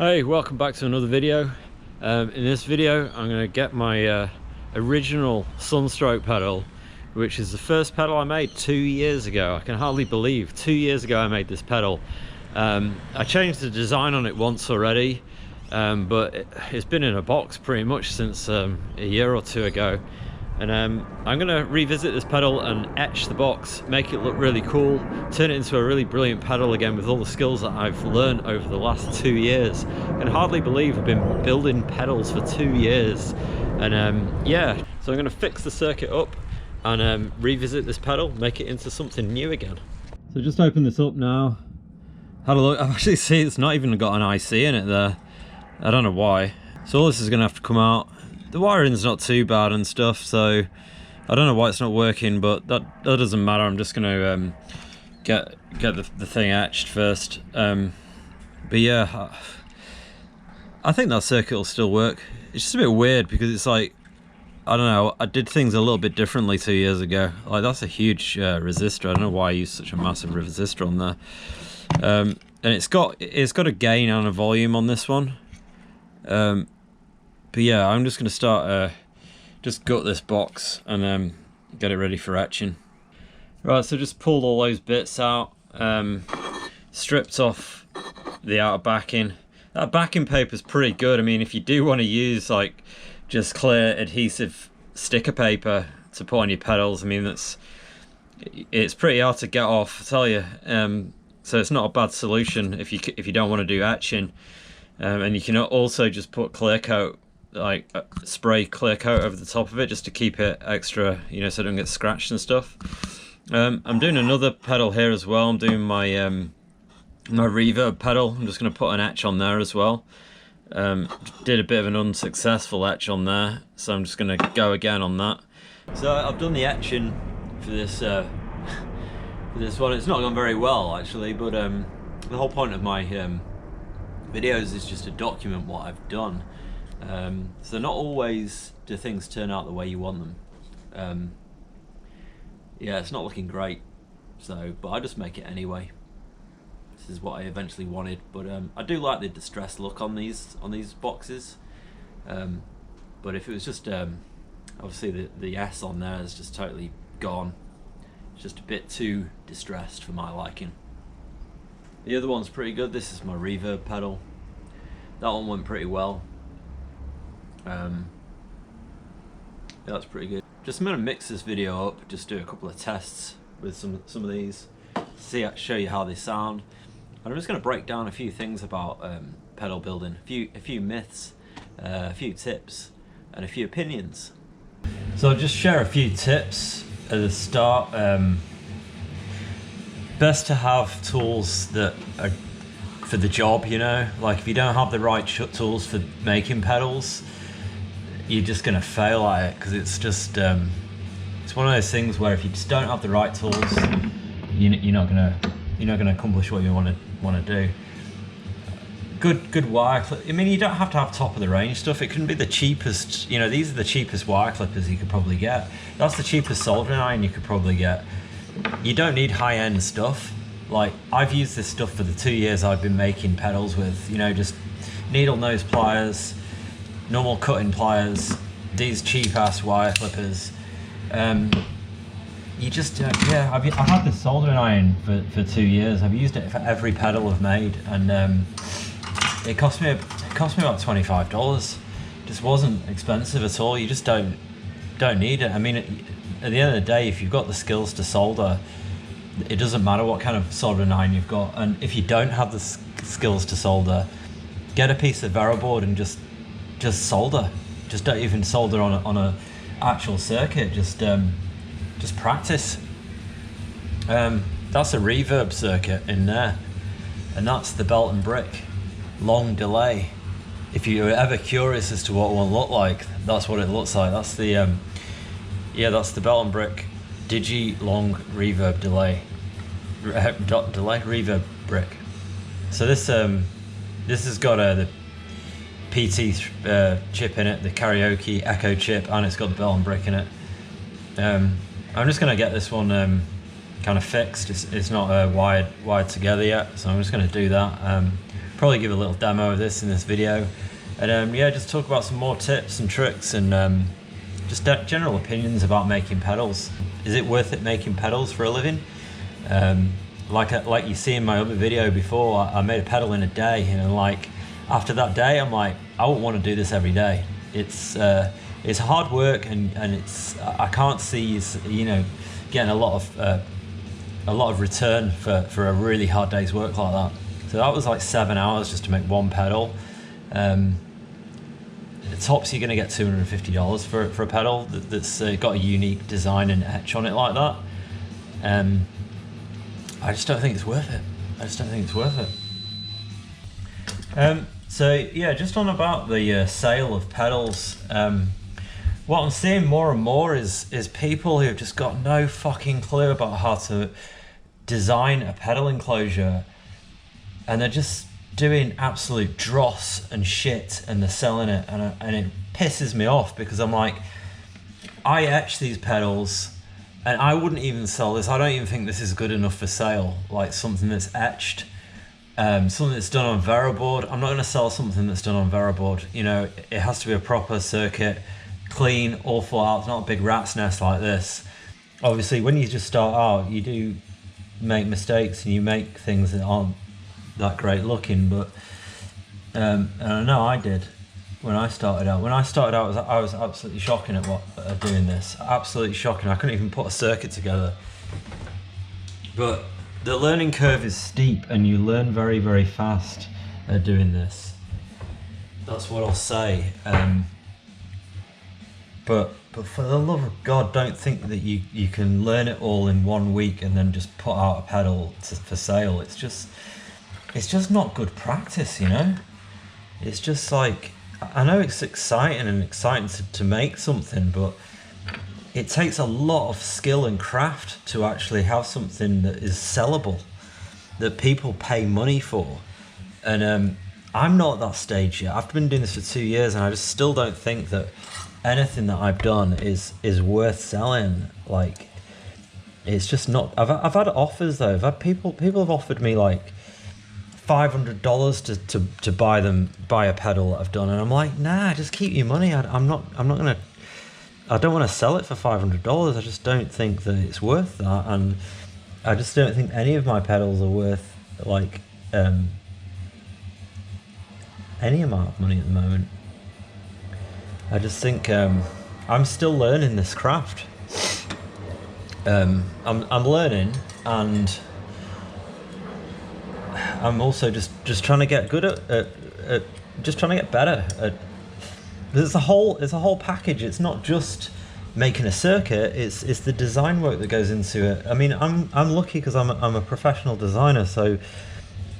Hey, welcome back to another video. In this video I'm going to get my original Sunstroke pedal, which is the first pedal I made 2 years ago. I can hardly believe 2 years ago I made this pedal. I changed the design on it once already, but it's been in a box pretty much since a year or two ago. And I'm going to revisit this pedal and etch the box, make it look really cool, turn it into a really brilliant pedal again with all the skills that I've learned over the last 2 years. I can hardly believe I've been building pedals for 2 years. And yeah, so I'm going to fix the circuit up and revisit this pedal, make it into something new again. So just open this up now. Had a look. I actually see it's not even got an IC in it there. I don't know why. So all this is going to have to come out. The wiring's not too bad and stuff, so I don't know why it's not working, but that doesn't matter. I'm just going to get the thing etched first. But yeah, I think that circuit will still work. It's just a bit weird because it's like, I don't know, I did things a little bit differently 2 years ago. Like, that's a huge resistor. I don't know why I used such a massive resistor on there. And it's got a gain and a volume on this one. But yeah, I'm just going to start, just gut this box and get it ready for etching. Right, so just pulled all those bits out, stripped off the outer backing. That backing paper is pretty good. I mean, if you do want to use like just clear adhesive sticker paper to put on your pedals, I mean, it's pretty hard to get off, I tell you. So it's not a bad solution if you don't want to do etching. And you can also just put clear coat, like spray clear coat over the top of it just to keep it extra, you know, so it doesn't get scratched and stuff. I'm doing another pedal here as well. I'm doing my my Reverb pedal. I'm just going to put an etch on there as well. Did a bit of an unsuccessful etch on there, so I'm just going to go again on that. So I've done the etching for this for this one. It's not gone very well actually, but the whole point of my videos is just to document what I've done. So not always do things turn out the way you want them. Yeah, it's not looking great, but I just make it anyway. This is what I eventually wanted, but I do like the distressed look on these boxes. But if it was just obviously the S on there is just totally gone. It's just a bit too distressed for my liking. The other one's pretty good. This is my Reverb pedal. That one went pretty well. Yeah, that's pretty good. Just I'm gonna mix this video up, just do a couple of tests with some of these, show you how they sound. And I'm just gonna break down a few things about pedal building, a few myths, a few tips, and a few opinions. So I'll just share a few tips at the start. Best to have tools that are for the job, you know. Like if you don't have the right tools for making pedals, you're just gonna fail at it, because it's just it's one of those things where if you just don't have the right tools, you're not gonna accomplish what you want to do. Good wire clip. I mean, you don't have to have top of the range stuff. It can be the cheapest. You know, these are the cheapest wire clippers you could probably get. That's the cheapest soldering iron you could probably get. You don't need high-end stuff. Like, I've used this stuff for the 2 years I've been making pedals with. You know, just needle nose pliers, normal cutting pliers, these cheap ass wire clippers. You just yeah, I've had this soldering iron for 2 years. I've used it for every pedal I've made, and it cost me about $25. Just wasn't expensive at all. You just don't need it. I mean, at the end of the day, if you've got the skills to solder, it doesn't matter what kind of soldering iron you've got. And if you don't have the skills to solder, get a piece of Reverb and just solder. Just don't even solder on a actual circuit. Just practice. That's a Reverb circuit in there, and that's the belt and brick long delay. If you're ever curious as to what one look like, that's what it looks like. That's the yeah, that's the belt and brick Digi long reverb delay reverb brick. So this has got the PT chip in it, the karaoke echo chip, and it's got the bell and brick in it. I'm just gonna get this one kind of fixed. It's not wired together yet, so I'm just gonna do that. Probably give a little demo of this in this video, and yeah, just talk about some more tips and tricks and just general opinions about making pedals. Is it worth it making pedals for a living? Like you see in my other video before, I made a pedal in a day, and like after that day, I'm like, I wouldn't want to do this every day. It's hard work, and I can't see getting a lot of return for a really hard day's work like that. So that was like 7 hours just to make one pedal. Tops, you're going to get $250 for a pedal that's got a unique design and etch on it like that. I just don't think it's worth it. So yeah, just on about the sale of pedals. What I'm seeing more and more is people who've just got no fucking clue about how to design a pedal enclosure, and they're just doing absolute dross and shit, and they're selling it, and it pisses me off, because I'm like, I etch these pedals and I wouldn't even sell this. I don't even think this is good enough for sale, like something that's etched, something that's done on Veroboard. I'm not going to sell something that's done on Veroboard. You know, it has to be a proper circuit, clean, all full out. It's not a big rat's nest like this. Obviously, when you just start out, you do make mistakes and you make things that aren't that great looking, but and I know I did when I started out. I was absolutely shocking at doing this. Absolutely shocking. I couldn't even put a circuit together. But the learning curve is steep, and you learn very, very fast at doing this. That's what I'll say. But for the love of God, don't think that you can learn it all in 1 week and then just put out a pedal for sale. It's just not good practice, you know? It's just like, I know it's exciting to make something, but it takes a lot of skill and craft to actually have something that is sellable, that people pay money for. And I'm not at that stage yet. I've been doing this for 2 years, and I just still don't think that anything that I've done is worth selling. Like, it's just not. I've had offers though. I've had people have offered me like $500 to buy a pedal that I've done, and I'm like, nah, just keep your money. I don't want to sell it for $500. I just don't think that it's worth that, and I just don't think any of my pedals are worth like any amount of money at the moment. I just think I'm still learning this craft. I'm learning, and I'm also just trying to get good at just trying to get better at. It's a whole package. It's not just making a circuit. It's the design work that goes into it. I mean, I'm lucky because I'm a professional designer, so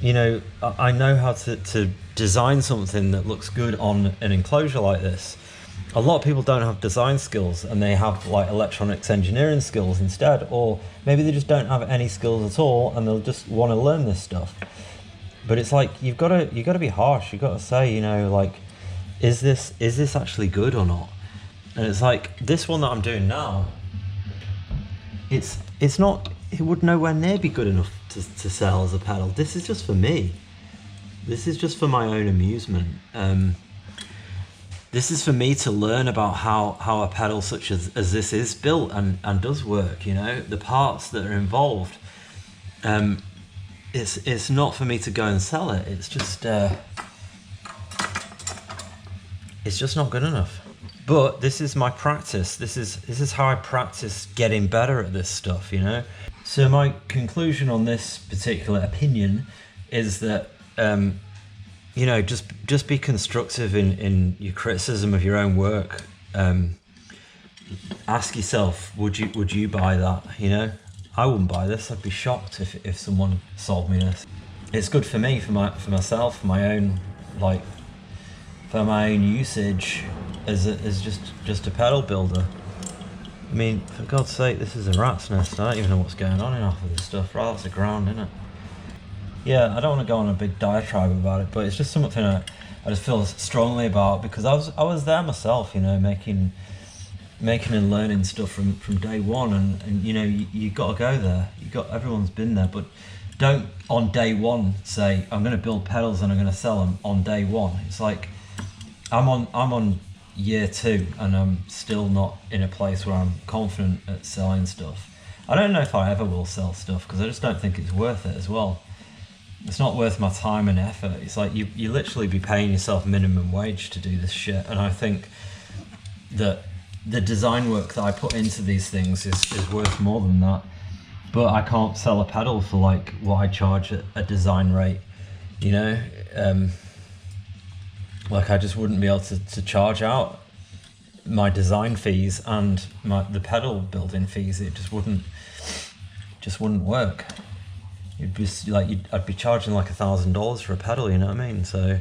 you know I know how to design something that looks good on an enclosure like this. A lot of people don't have design skills, and they have like electronics engineering skills instead, or maybe they just don't have any skills at all, and they'll just want to learn this stuff. But it's like you've got to be harsh. You've got to say, you know, like, is this actually good or not? And it's like this one that I'm doing now. It's not. It would nowhere near be good enough to sell as a pedal. This is just for me. This is just for my own amusement. This is for me to learn about how a pedal such as this is built and does work, you know, the parts that are involved. It's not for me to go and sell it. It's just not good enough. But this is my practice. This is how I practice getting better at this stuff, you know. So my conclusion on this particular opinion is that you know, just be constructive in your criticism of your own work. Ask yourself, would you buy that? You know, I wouldn't buy this. I'd be shocked if someone sold me this. It's good for me, for myself, for my own usage as just a pedal builder. I mean, for God's sake, this is a rat's nest. I don't even know what's going on in half of this stuff. Right, that's the ground, isn't it? Yeah, I don't want to go on a big diatribe about it, but it's just something I just feel strongly about, because I was there myself, you know, making and learning stuff from day one, and you know, you got to go there. Everyone's been there, but don't on day one say I'm going to build pedals and I'm going to sell them on day one. It's like I'm on year 2 and I'm still not in a place where I'm confident at selling stuff. I don't know if I ever will sell stuff because I just don't think it's worth it as well. It's not worth my time and effort. It's like you literally be paying yourself minimum wage to do this shit, and I think that the design work that I put into these things is worth more than that. But I can't sell a pedal for like what I charge at a design rate, you know? Like I just wouldn't be able to charge out my design fees and the pedal building fees. It just wouldn't work. It'd be like I'd be charging like $1,000 for a pedal, you know what I mean? So,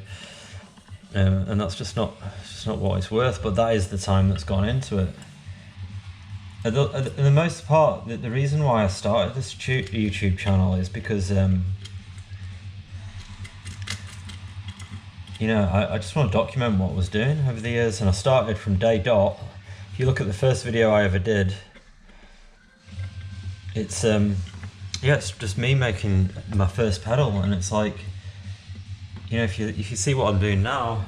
and that's just not what it's worth. But that is the time that's gone into it. At the most part, the reason why I started this YouTube channel is because, you know, I just want to document what I was doing over the years, and I started from day dot. If you look at the first video I ever did, it's yeah, it's just me making my first pedal, and it's like, you know, if you see what I'm doing now,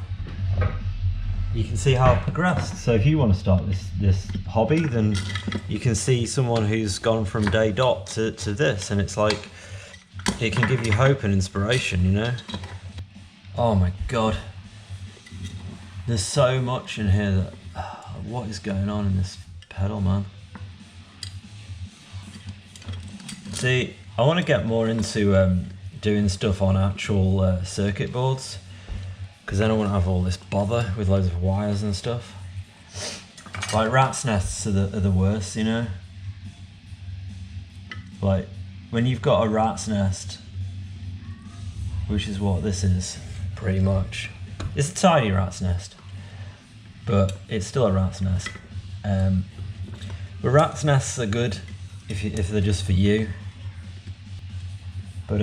you can see how I've progressed. So if you want to start this hobby, then you can see someone who's gone from day dot to this, and it's like, it can give you hope and inspiration, you know? Oh my God. There's so much in here that, what is going on in this pedal, man? See, I want to get more into doing stuff on actual circuit boards, because then I won't have all this bother with loads of wires and stuff. Like rat's nests are the worst, you know? Like when you've got a rat's nest, which is what this is, pretty much. It's a tiny rat's nest, but it's still a rat's nest. But rat's nests are good if they're just for you. But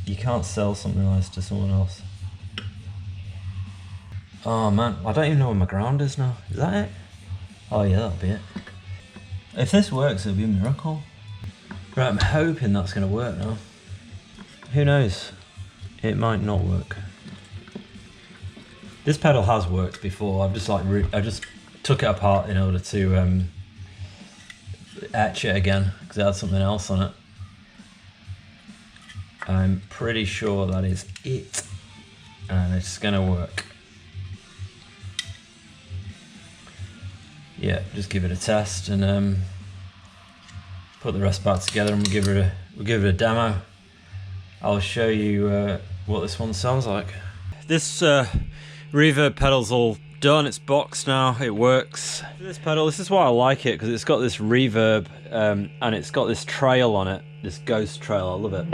you can't sell something like this to someone else. Oh man, I don't even know where my ground is now. Is that it? Oh yeah, that'll be it. If this works, it'll be a miracle. Right, I'm hoping that's going to work now. Who knows? It might not work. This pedal has worked before. I've just I just took it apart in order to etch it again because it had something else on it. I'm pretty sure that is it, and it's gonna work. Yeah, just give it a test and put the rest back together, and we'll give it a demo. I'll show you what this one sounds like. This reverb pedal's all done. It's boxed now. It works. This pedal, this is why I like it, because it's got this reverb and it's got this trail on it, this ghost trail. I love it.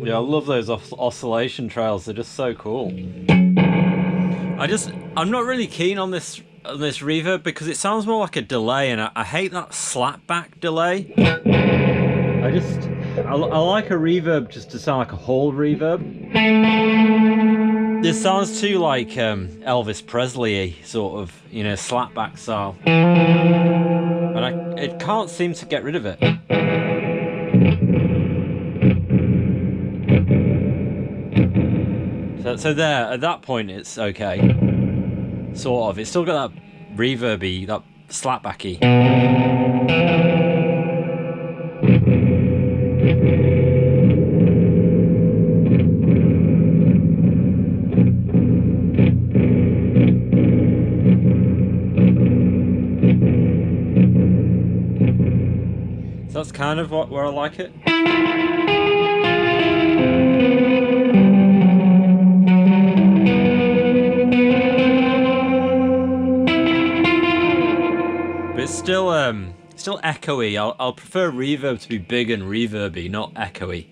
Yeah, I love those oscillation trails. They're just so cool. I'm not really keen on this reverb because it sounds more like a delay, and I hate that slapback delay. I like a reverb just to sound like a whole reverb. This sounds too like Elvis Presley-y, sort of, you know, slapback style. And it can't seem to get rid of it. So there, at that point it's okay. Sort of. It's still got that reverby, that slapbacky. So that's kind of where I like it. still echoey. I'll prefer reverb to be big and reverby, not echoey.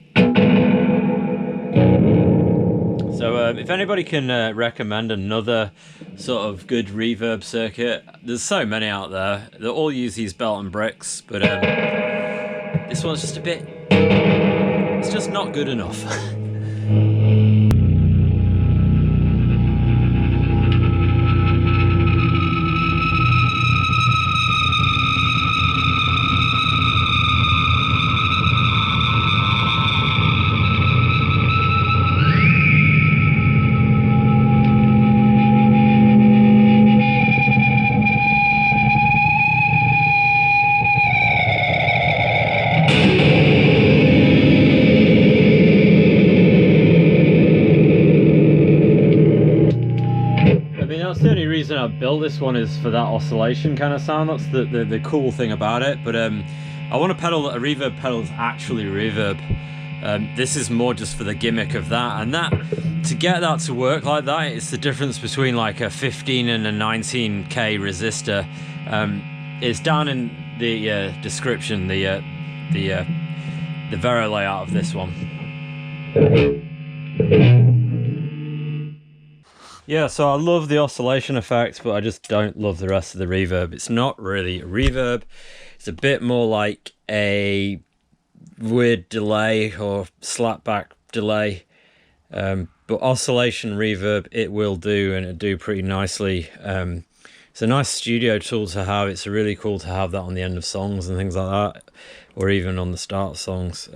So if anybody can recommend another sort of good reverb circuit, there's so many out there. They all use these belt and bricks, but this one's just a bit, it's just not good enough. That's the only reason I built this one, is for that oscillation kind of sound. That's the cool thing about it. But I want a reverb pedal that's actually reverb. This is more just for the gimmick of that, and that, to get that to work like that, it's the difference between like a 15 and a 19k resistor. It's down in the description, the Vero layout of this one. Yeah, so I love the oscillation effect, but I just don't love the rest of the reverb. It's not really a reverb. It's a bit more like a weird delay or slapback delay. But oscillation reverb, it will do, and it'll do pretty nicely. It's a nice studio tool to have. It's really cool to have that on the end of songs and things like that, or even on the start of songs.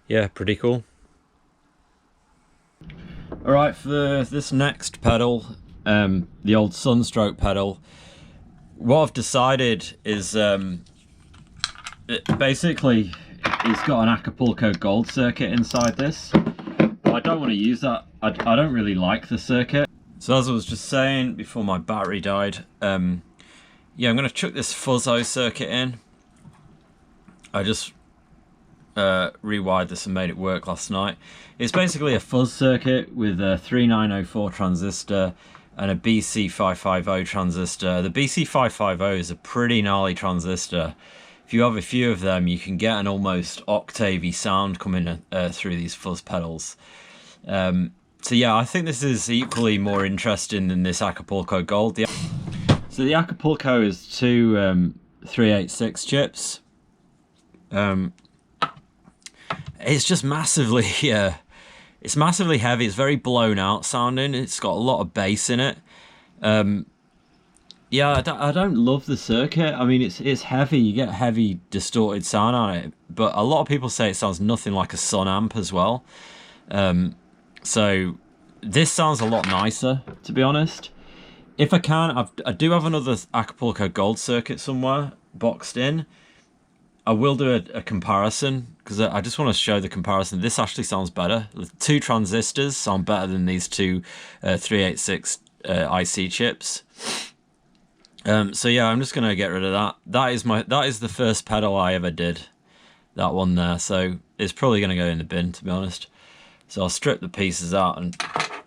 Yeah, pretty cool. Alright, for this next pedal, the old Sunstroke pedal, what I've decided is basically it's got an Acapulco gold circuit inside this. But I don't want to use that. I don't really like the circuit. So as I was just saying before my battery died, yeah, I'm going to chuck this Fuzz circuit in. I just rewired this and made it work last night. It's basically a fuzz circuit with a 3904 transistor and a BC550 transistor. The BC550 is a pretty gnarly transistor. If you have a few of them, you can get an almost octavey sound coming through these fuzz pedals. So yeah, I think this is equally more interesting than this Acapulco Gold. So the Acapulco is two 386 chips. It's just massively, it's massively heavy. It's very blown out sounding. It's got a lot of bass in it. Yeah, I don't love the circuit. I mean, it's heavy. You get heavy distorted sound on it, but a lot of people say it sounds nothing like a Sun amp as well. So this sounds a lot nicer, to be honest. If I can, I do have another Acapulco Gold circuit somewhere boxed in. I will do a comparison, because I just want to show the comparison. This actually sounds better. The two transistors sound better than these two 386 IC chips. So yeah, I'm just going to get rid of that. That is the first pedal I ever did. That one there. So it's probably going to go in the bin, to be honest. So I'll strip the pieces out and,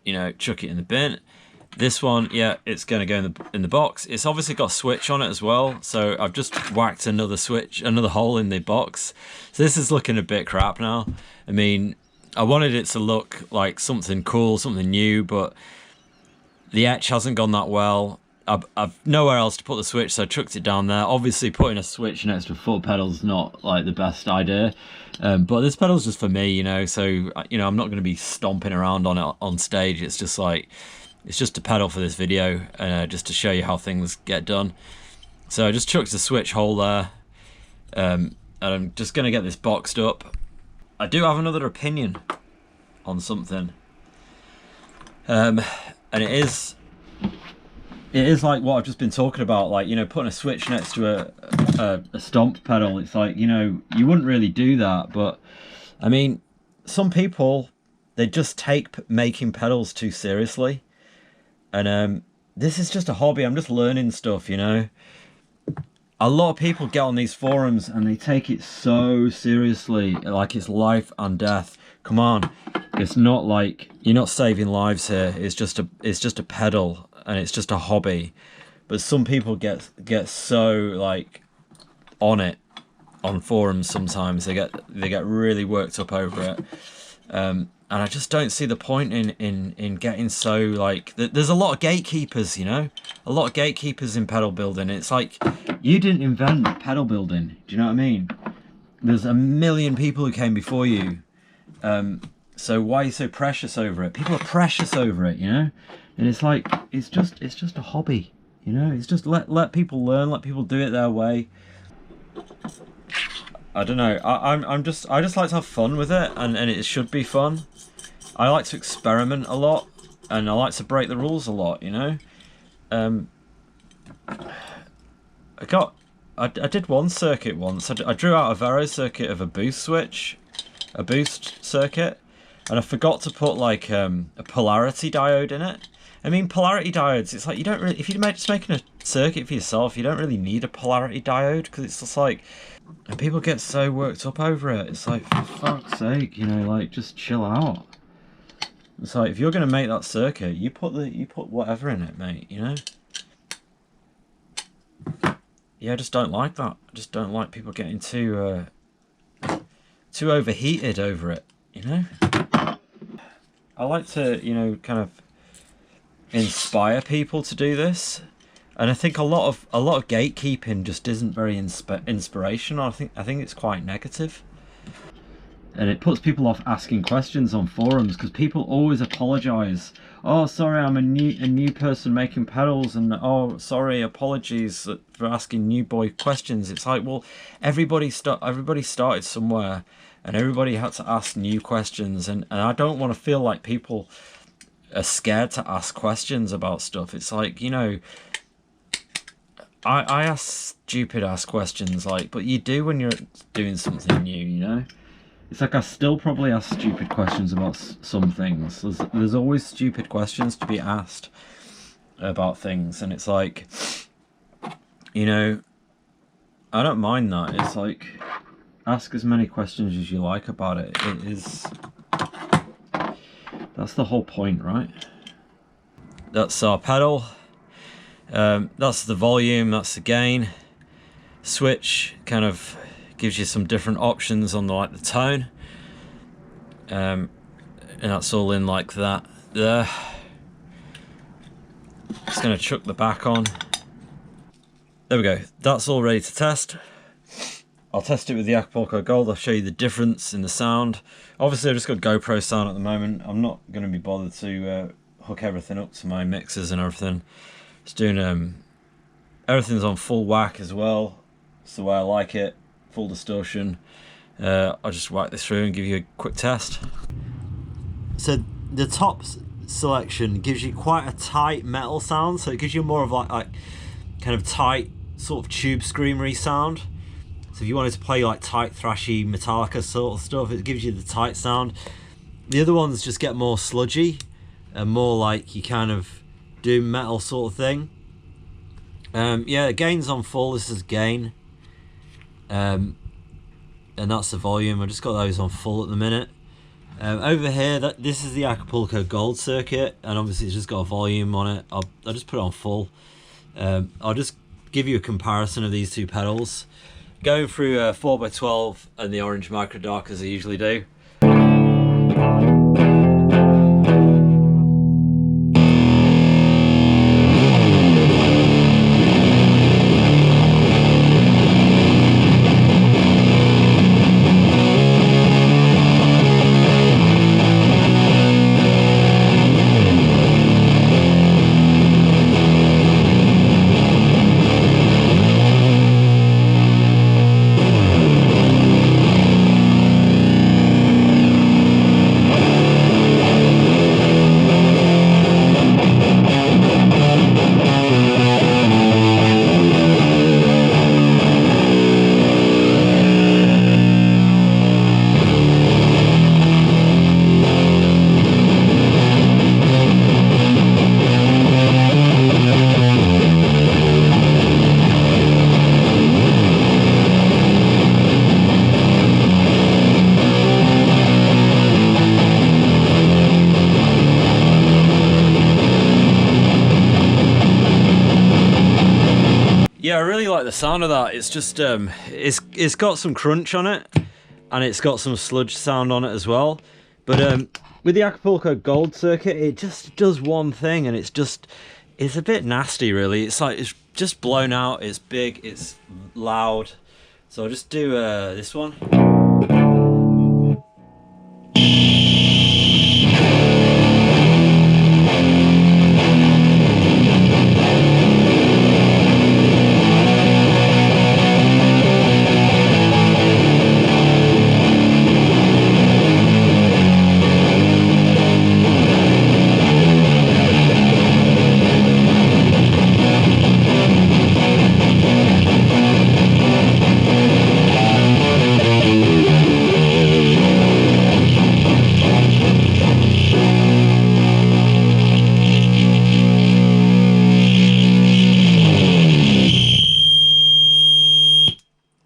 you know, chuck it in the bin. This one, yeah, it's going to go in the box. It's obviously got a switch on it as well, so I've just whacked another switch, another hole in the box. So this is looking a bit crap now. I mean, I wanted it to look like something cool, something new, but the etch hasn't gone that well. I've nowhere else to put the switch, so I chucked it down there. Obviously, putting a switch next to a full pedal is not like the best idea, but this pedal's just for me, you know. So you know, I'm not going to be stomping around on it on stage. It's just like, it's just a pedal for this video, just to show you how things get done. So I just chucked a switch hole there, and I'm just going to get this boxed up. I do have another opinion on something, and it is like what I've just been talking about, like, you know, putting a switch next to a stomp pedal. It's like, you know, you wouldn't really do that, but I mean, some people, they just take making pedals too seriously. And this is just a hobby. I'm just learning stuff, you know. A lot of people get on these forums and they take it so seriously, like it's life and death. Come on, it's not like, you're not saving lives here. It's just a pedal and it's just a hobby. But some people get so like on it on forums sometimes. They get really worked up over it. And I just don't see the point in getting so, like, there's a lot of gatekeepers, you know? A lot of gatekeepers in pedal building. It's like, you didn't invent pedal building. Do you know what I mean? There's a million people who came before you. So why are you so precious over it? People are precious over it, you know? And it's like, it's just a hobby, you know? It's just let people learn, let people do it their way. I don't know. I just like to have fun with it, and it should be fun. I like to experiment a lot, and I like to break the rules a lot, you know. I did one circuit once. I drew out a Vero circuit of a boost switch, a boost circuit, and I forgot to put like a polarity diode in it. I mean, polarity diodes, it's like, you don't really, if you're just making a circuit for yourself, you don't really need a polarity diode, because it's just like, and people get so worked up over it. It's like, for fuck's sake, you know, like, just chill out. It's like, if you're going to make that circuit, you put whatever in it, mate, you know? Yeah, I just don't like that. I just don't like people getting too overheated over it, you know? I like to, you know, kind of inspire people to do this. And I think a lot of gatekeeping just isn't very inspirational. I think it's quite negative. And it puts people off asking questions on forums, because people always apologise. Oh, sorry, I'm a new person making pedals, and oh, sorry, apologies for asking new boy questions. It's like, well, everybody started somewhere, and everybody had to ask new questions, and I don't want to feel like people are scared to ask questions about stuff. It's like, you know, I ask stupid ass questions, like, but you do when you're doing something new, you know? It's like, I still probably ask stupid questions about some things. There's always stupid questions to be asked about things, and it's like, you know, I don't mind that. It's like, ask as many questions as you like about it. That's the whole point, right? That's our pedal. That's the volume, that's the gain. Switch kind of gives you some different options on the tone. And that's all in like that there. Just gonna chuck the back on. There we go, that's all ready to test. I'll test it with the Acapulco Gold. I'll show you the difference in the sound. Obviously I've just got GoPro sound at the moment. I'm not going to be bothered to hook everything up to my mixers and everything. Just doing everything's on full whack as well. It's the way I like it, full distortion. I'll just whack this through and give you a quick test. So the top selection gives you quite a tight metal sound, so it gives you more of like kind of tight sort of tube screamery sound. So if you wanted to play like tight thrashy Metallica sort of stuff, it gives you the tight sound. The other ones just get more sludgy and more like you kind of do metal sort of thing. Yeah, gain's on full. This is gain, and that's the volume. I just got those on full at the minute. Over here, this is the Acapulco Gold circuit, and obviously it's just got a volume on it. I'll just put it on full. I'll just give you a comparison of these two pedals, going through 4x12 and the orange micro dark as I usually do. yeah, I really like the sound of that. It's just it's got some crunch on it, and it's got some sludge sound on it as well. But with the Acapulco Gold circuit, it just does one thing, and it's a bit nasty, really. It's like it's just blown out. It's big. It's loud. So I'll just do this one.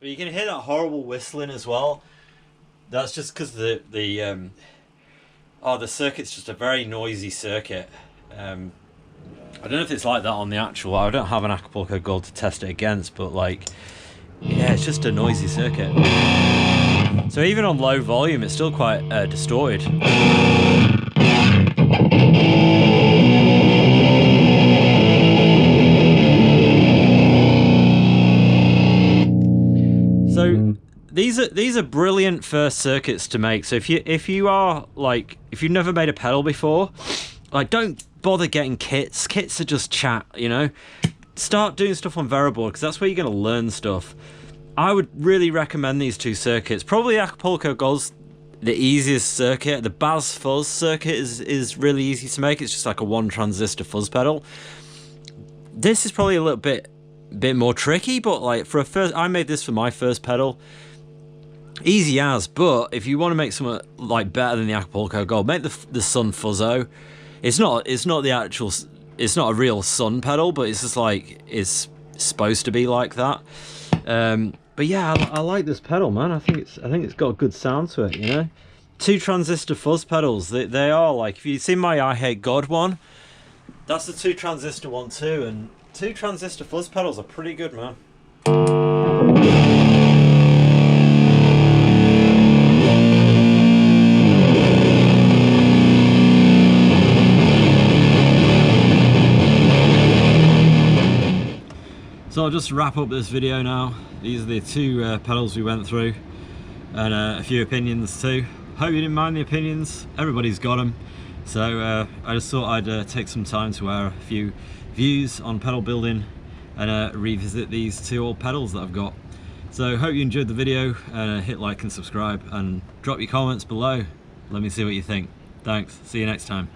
You can hear that horrible whistling as well. That's just because the circuit's just a very noisy circuit. I don't know if it's like that on the actual. I don't have an Acapulco Gold to test it against, but like, yeah, it's just a noisy circuit. So even on low volume, it's still quite distorted. So these are brilliant first circuits to make. So if you've never made a pedal before, like, don't bother getting kits. Kits are just chat, you know. Start doing stuff on Reverb, because that's where you're going to learn stuff. I would really recommend these two circuits. Probably Acapulco Gold's the easiest circuit. The Baz Fuzz circuit is really easy to make. It's just like a 1 transistor fuzz pedal. This is probably a little bit more tricky, but like for a first, I made this for my first pedal. Easy as, but if you want to make something like better than the Acapulco Gold, make the Sun Fuzzo. It's not the actual. It's not a real Sun pedal, but it's just like it's supposed to be like that. But yeah, I like this pedal, man. I think it's got a good sound to it, you know. 2 transistor fuzz pedals. They are like, if you've seen my I Hate God one, that's the 2 transistor one too, and 2 transistor fuzz pedals are pretty good, man. So I'll just wrap up this video now. These are the 2 pedals we went through, and a few opinions too. Hope you didn't mind the opinions. Everybody's got them. So I just thought I'd take some time to air a few views on pedal building and revisit these 2 old pedals that I've got. So hope you enjoyed the video, and hit like and subscribe, and drop your comments below. Let me see what you think. Thanks. See you next time.